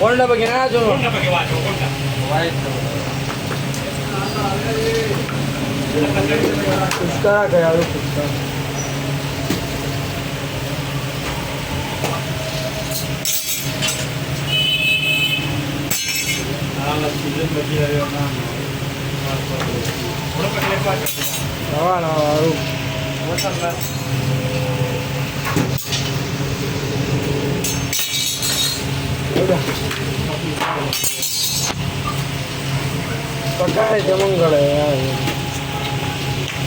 Honda pakai aja no. Honda pakai wajah, Honda. White. Sekarang kayak lu sekarang. Alas season bagi hari orang. Honda pakai wajah. Awak nak baru. Macam lah. Udah. Pakai jaman gala ya.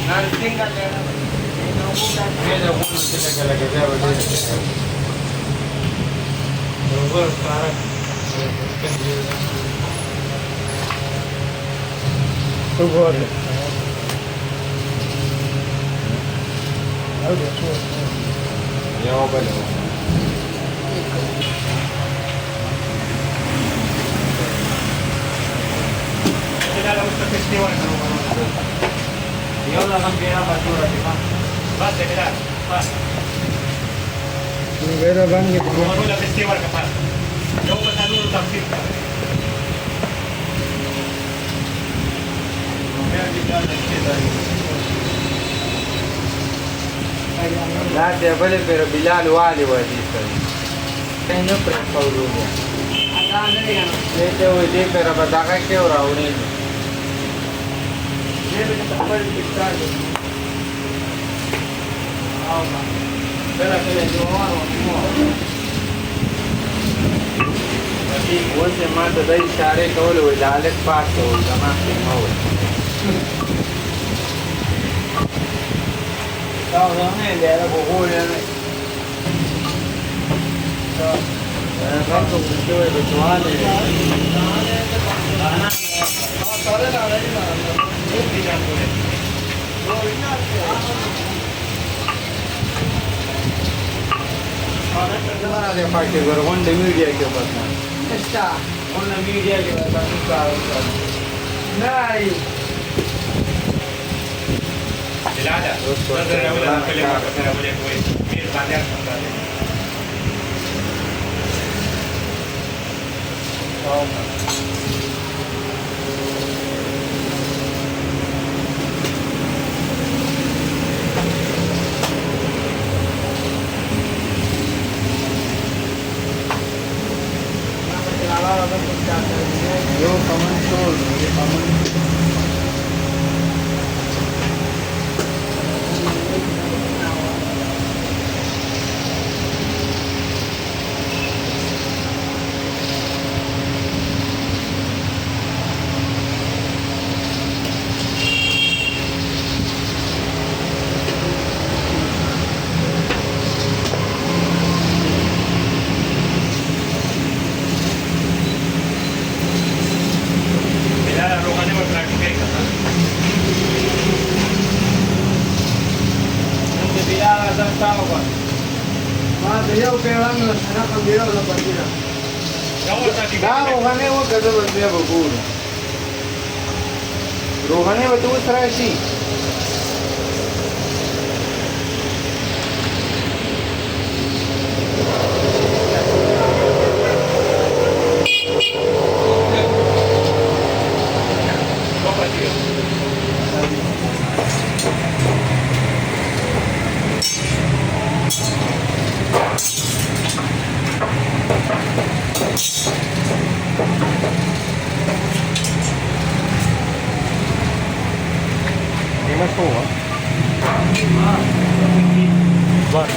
Naan tinggal ya. Ini dah pun kita kalau kita berdiri. Nomor sekarang. Tu boleh. Ada tu. Ya boleh. Kita lakukan festival kalau dia orang sampai apa tu lagi pak? Pas kita pas. Ini beda banget. Baru dah festival kapan? Jauh pasal dulu tampil. Biar kita kita. لا ده بلي بير بلال والي ودي كان يقرأ قولوني ليه ده ودي بير بداقة كيو راوني ليه بتقبل بكتاج بلا كده جوار وانت ما تدي شاري كول ودالك باك كول تمام مول Tao nó này để là của vui lên này. Các cùng chơi với chó này. Gimana dia pakai berwan di media ke pasal?Esta, orang media ke pasal kita. Nai. Ada. Saya boleh kelima, saya boleh kue. Ini banyak sekali. Oh. Yo, kaman sol, kaman. Dia operan la sana cambiaron la partida. रोहने वो गजब बंदिया बबूर रोहने वो दूसरा ऐसी Ini mas semua. Bar.